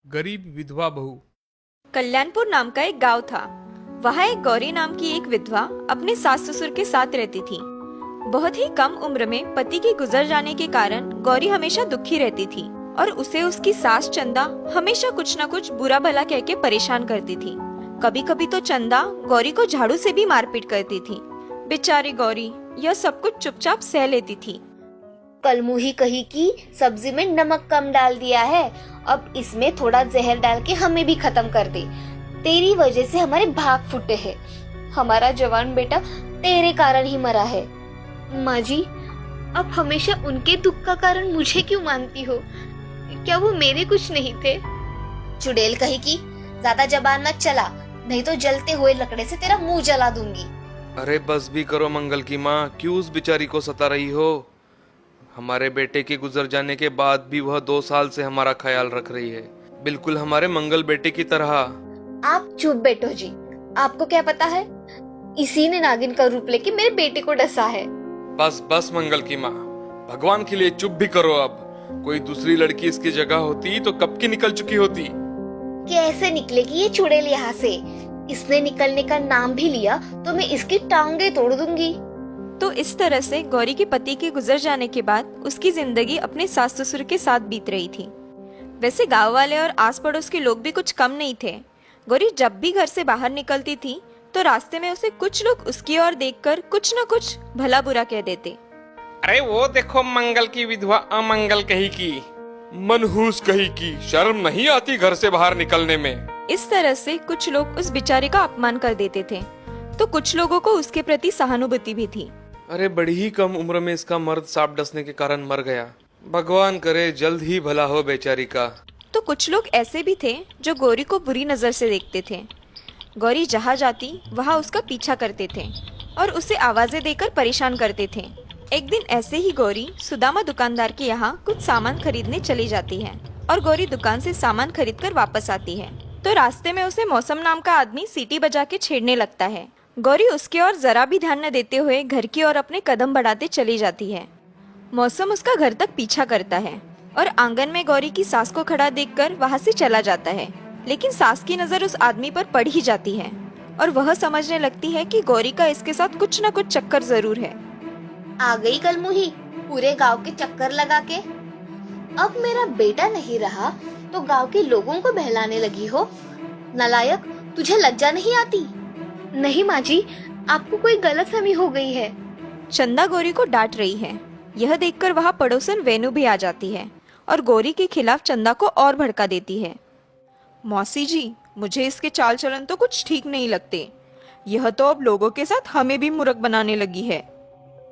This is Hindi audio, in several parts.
गरीब विधवा बहू। कल्याणपुर नाम का एक गांव था। वहाँ एक गौरी नाम की एक विधवा अपने सास ससुर के साथ रहती थी। बहुत ही कम उम्र में पति के गुजर जाने के कारण गौरी हमेशा दुखी रहती थी और उसे उसकी सास चंदा हमेशा कुछ न कुछ बुरा भला कह के परेशान करती थी। कभी कभी तो चंदा गौरी को झाड़ू से भी मारपीट करती थी। बेचारी गौरी यह सब कुछ चुपचाप सह लेती थी। कल मुही कही कि सब्जी में नमक कम डाल दिया है, अब इसमें थोड़ा जहर डाल के हमें भी खत्म कर दे। तेरी वजह से हमारे भाग फूटे हैं। हमारा जवान बेटा तेरे कारण ही मरा है। माँ जी, अब हमेशा उनके दुख का कारण मुझे क्यों मानती हो? क्या वो मेरे कुछ नहीं थे? चुड़ैल कही कि ज्यादा जबान मत चला, नहीं तो जलते हुए लकड़े से तेरा मुंह जला दूंगी। अरे बस भी करो मंगल की माँ, क्यों उस बेचारी को सता रही हो? हमारे बेटे के गुजर जाने के बाद भी वह 2 साल से हमारा ख्याल रख रही है, बिल्कुल हमारे मंगल बेटे की तरह। आप चुप बैठो जी, आपको क्या पता है, इसी ने नागिन का रूप लेके मेरे बेटे को डसा है। बस बस मंगल की माँ, भगवान के लिए चुप भी करो। अब कोई दूसरी लड़की इसकी जगह होती तो कब की निकल चुकी होती। कैसे निकलेगी ये चुड़ैल यहाँ से? इसने निकलने का नाम भी लिया तो मैं इसकी टांगे तोड़ दूंगी। तो इस तरह से गौरी के पति के गुजर जाने के बाद उसकी जिंदगी अपने सास ससुर के साथ बीत रही थी। वैसे गांव वाले और आस पड़ोस के लोग भी कुछ कम नहीं थे। गौरी जब भी घर से बाहर निकलती थी तो रास्ते में उसे कुछ लोग उसकी ओर देखकर कुछ न कुछ भला बुरा कह देते। अरे वो देखो मंगल की विधवा अमंगल कही की, मनहूस कही की, शर्म नहीं आती घर से बाहर निकलने में। इस तरह से कुछ लोग उस बेचारे का अपमान कर देते थे, तो कुछ लोगों को उसके प्रति सहानुभूति भी थी। अरे बड़ी ही कम उम्र में इसका मर्द सांप डसने के कारण मर गया। भगवान करे जल्द ही भला हो बेचारी का। तो कुछ लोग ऐसे भी थे जो गौरी को बुरी नजर से देखते थे। गौरी जहाँ जाती वहाँ उसका पीछा करते थे और उसे आवाजें देकर परेशान करते थे। एक दिन ऐसे ही गौरी सुदामा दुकानदार के यहाँ कुछ सामान खरीदने चली जाती है और गौरी दुकान से सामान खरीदकर वापस आती है तो रास्ते में उसे मौसम नाम का आदमी सीटी बजा के छेड़ने लगता है। गौरी उसकी ओर जरा भी ध्यान न देते हुए घर की ओर अपने कदम बढ़ाते चली जाती है। मौसम उसका घर तक पीछा करता है और आंगन में गौरी की सास को खड़ा देखकर वहाँ से चला जाता है, लेकिन सास की नजर उस आदमी पर पड़ ही जाती है और वह समझने लगती है कि गौरी का इसके साथ कुछ न कुछ चक्कर जरूर है। आ गई कल मुही पूरे गांव के चक्कर लगा के। अब मेरा बेटा नहीं रहा तो गांव के लोगों को बहलाने लगी हो। नालायक, तुझे लज्जा नहीं आती? नहीं माँ जी, आपको कोई गलतफहमी हो गई है। चंदा गौरी को डांट रही है। यह देखकर वहाँ पड़ोसन वेणु भी आ जाती है और गौरी के खिलाफ चंदा को और भड़का देती है। मौसी जी, मुझे इसके चाल चलन तो कुछ ठीक नहीं लगते। यह तो अब लोगों के साथ हमें भी मूर्ख बनाने लगी है।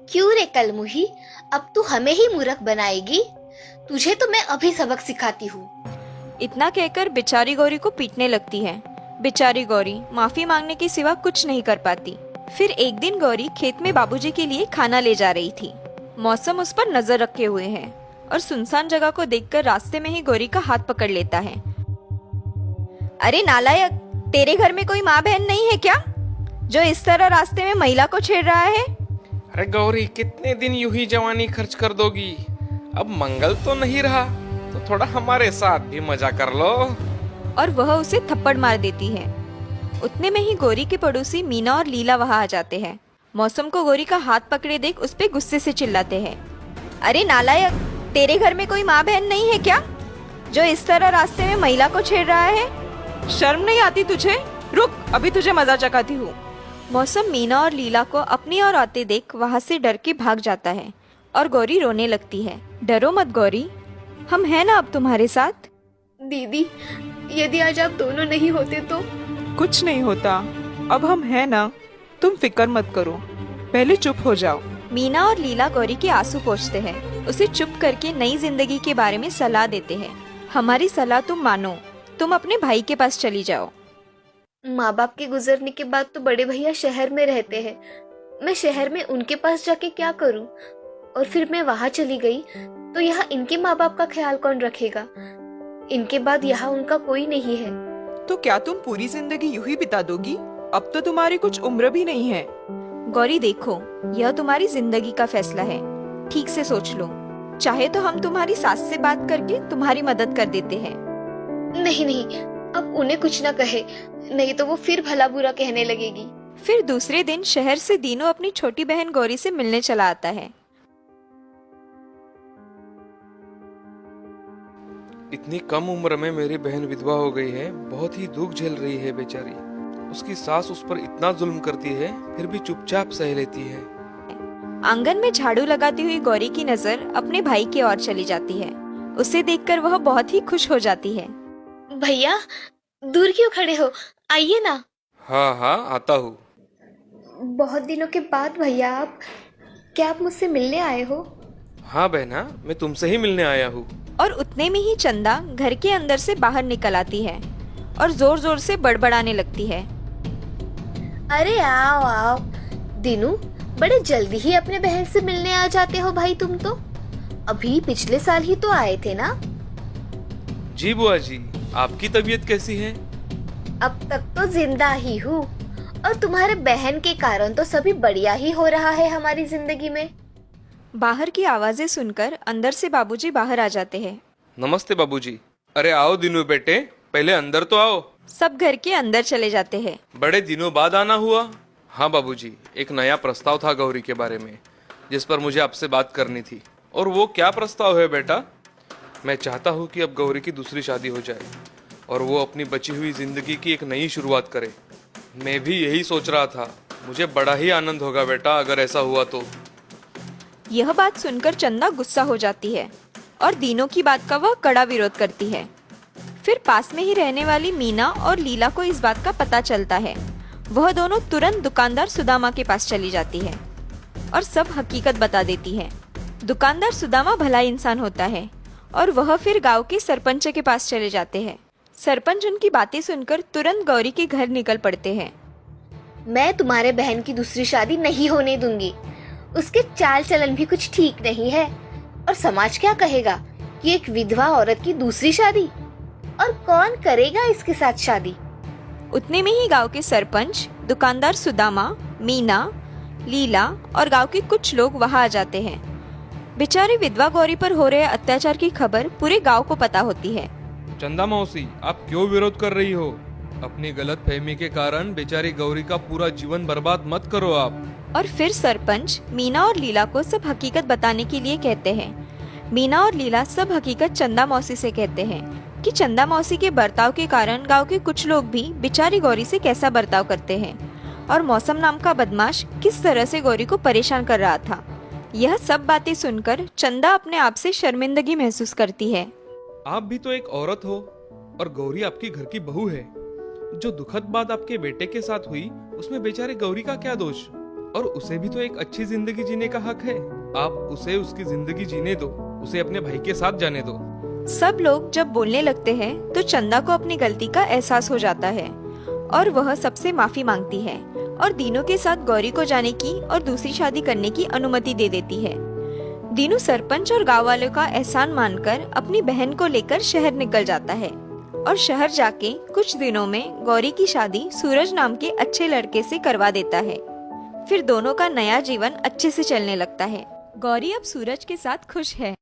क्यों रे कल मुही, अब तू हमें ही मूर्ख बनाएगी? तुझे तो मैं अभी सबक सिखाती हूँ। इतना कहकर बेचारी गौरी को पीटने लगती है। बेचारी गौरी माफी मांगने के सिवा कुछ नहीं कर पाती। फिर एक दिन गौरी खेत में बाबूजी के लिए खाना ले जा रही थी। मौसम उस पर नजर रखे हुए है और सुनसान जगह को देखकर रास्ते में ही गौरी का हाथ पकड़ लेता है। अरे नालायक, तेरे घर में कोई माँ बहन नहीं है क्या, जो इस तरह रास्ते में महिला को छेड़ रहा है? अरे गौरी, कितने दिन यूं ही जवानी खर्च कर दोगी? अब मंगल तो नहीं रहा तो थोड़ा हमारे साथ भी मजा कर लो। और वह उसे थप्पड़ मार देती है। उतने में ही गौरी के पड़ोसी मीना और लीला वहाँ आ जाते हैं। मौसम को गौरी का हाथ पकड़े देख उस पे गुस्से से चिल्लाते हैं। अरे नालायक, तेरे घर में कोई माँ बहन नहीं है क्या, जो इस तरह रास्ते में महिला को छेड़ रहा है? शर्म नहीं आती तुझे? रुक, अभी तुझे मजा चखाती हूँ। मौसम मीना और लीला को अपनी ओर आते देख वहाँ से डर के भाग जाता है और गौरी रोने लगती है। डरो मत गौरी, हम हैं ना अब तुम्हारे साथ। दीदी, यदि आज आप दोनों नहीं होते तो? कुछ नहीं होता, अब हम हैं ना, तुम फिक्र मत करो, पहले चुप हो जाओ। मीना और लीला गौरी के आंसू पोंछते हैं, उसे चुप करके नई जिंदगी के बारे में सलाह देते हैं। हमारी सलाह तुम मानो, तुम अपने भाई के पास चली जाओ। माँ बाप के गुजरने के बाद तो बड़े भैया शहर में रहते हैं। मैं शहर में उनके पास जाके क्या करूँ? और फिर मैं वहाँ चली गई तो यहाँ इनके माँ बाप का ख्याल कौन रखेगा? इनके बाद यहाँ उनका कोई नहीं है। तो क्या तुम पूरी जिंदगी यूं ही बिता दोगी? अब तो तुम्हारी कुछ उम्र भी नहीं है। गौरी देखो, यह तुम्हारी जिंदगी का फैसला है, ठीक से सोच लो। चाहे तो हम तुम्हारी सास से बात करके तुम्हारी मदद कर देते हैं। नहीं नहीं, अब उन्हें कुछ ना कहे, नहीं तो वो फिर भला बुरा कहने लगेगी। फिर दूसरे दिन शहर से दीनू अपनी छोटी बहन गौरी से मिलने चला आता है। इतनी कम उम्र में मेरी बहन विधवा हो गई है, बहुत ही दुख झेल रही है बेचारी। उसकी सास उस पर इतना जुल्म करती है, फिर भी चुपचाप सह लेती है। आंगन में झाड़ू लगाती हुई गौरी की नजर अपने भाई की ओर चली जाती है। उसे देखकर वह बहुत ही खुश हो जाती है। भैया, दूर क्यों खड़े हो, आइए ना। हाँ हाँ, आता हूँ। बहुत दिनों के बाद भैया आप, क्या आप मुझसे मिलने आए हो? हाँ बहना, मैं तुमसे ही मिलने आया हूँ। और उतने में ही चंदा घर के अंदर से बाहर निकल आती है और जोर जोर से बड़बड़ाने लगती है। अरे आओ आओ दीनू, बड़े जल्दी ही अपने बहन से मिलने आ जाते हो भाई तुम तो। अभी पिछले साल ही तो आए थे ना। जी बुआ जी, आपकी तबीयत कैसी है? अब तक तो जिंदा ही हूँ, और तुम्हारे बहन के कारण तो सभी बढ़िया ही हो रहा है हमारी जिंदगी में। बाहर की आवाजें सुनकर अंदर से बाबूजी बाहर आ जाते हैं। नमस्ते बाबूजी। अरे आओ दिनू बेटे, पहले अंदर तो आओ। सब घर के अंदर चले जाते हैं। बड़े दिनों बाद आना हुआ। हाँ बाबूजी, एक नया प्रस्ताव था गौरी के बारे में, जिस पर मुझे आपसे बात करनी थी। और वो क्या प्रस्ताव है बेटा? मैं चाहता हूँ कि अब गौरी की दूसरी शादी हो जाए और वो अपनी बची हुई जिंदगी की एक नई शुरुआत करे। मैं भी यही सोच रहा था। मुझे बड़ा ही आनंद होगा बेटा अगर ऐसा हुआ तो। यह बात सुनकर चंदा गुस्सा हो जाती है और दीनों की बात का वह कड़ा विरोध करती है। फिर पास में ही रहने वाली मीना और लीला को इस बात का पता चलता है। वह दोनों तुरंत दुकानदार सुदामा के पास चली जाती है और सब हकीकत बता देती है। दुकानदार सुदामा भला इंसान होता है और वह फिर गांव के सरपंच के पास चले जाते हैं। सरपंच उनकी बातें सुनकर तुरंत गौरी के घर निकल पड़ते हैं। मैं तुम्हारे बहन की दूसरी शादी नहीं होने दूंगी। उसके चाल चलन भी कुछ ठीक नहीं है, और समाज क्या कहेगा कि एक विधवा औरत की दूसरी शादी, और कौन करेगा इसके साथ शादी। उतने में ही गांव के सरपंच, दुकानदार सुदामा, मीना, लीला और गांव के कुछ लोग वहां आ जाते हैं। बेचारी विधवा गौरी पर हो रहे अत्याचार की खबर पूरे गांव को पता होती है। चंदा मौसी, आप क्यों विरोध कर रही हो? अपनी गलत फहमी के कारण बेचारी गौरी का पूरा जीवन बर्बाद मत करो आप। और फिर सरपंच मीना और लीला को सब हकीकत बताने के लिए कहते हैं। मीना और लीला सब हकीकत चंदा मौसी से कहते हैं कि चंदा मौसी के बर्ताव के कारण गांव के कुछ लोग भी बेचारी गौरी से कैसा बर्ताव करते हैं और मौसम नाम का बदमाश किस तरह से गौरी को परेशान कर रहा था। यह सब बातें सुनकर चंदा अपने आप से शर्मिंदगी महसूस करती है। आप भी तो एक औरत हो और गौरी आपकी घर की बहू है। जो दुखद बात आपके बेटे के साथ हुई, उसमें बेचारे गौरी का क्या दोष? और उसे भी तो एक अच्छी जिंदगी जीने का हक है। आप उसे उसकी जिंदगी जीने दो, उसे अपने भाई के साथ जाने दो। सब लोग जब बोलने लगते हैं तो चंदा को अपनी गलती का एहसास हो जाता है और वह सबसे माफी मांगती है और दीनू के साथ गौरी को जाने की और दूसरी शादी करने की अनुमति दे देती है। दीनू सरपंच और गांव वालों का एहसान मानकर अपनी बहन को लेकर शहर निकल जाता है और शहर जाके कुछ दिनों में गौरी की शादी सूरज नाम के अच्छे लड़के से करवा देता है। फिर दोनों का नया जीवन अच्छे से चलने लगता है। गौरी अब सूरज के साथ खुश है।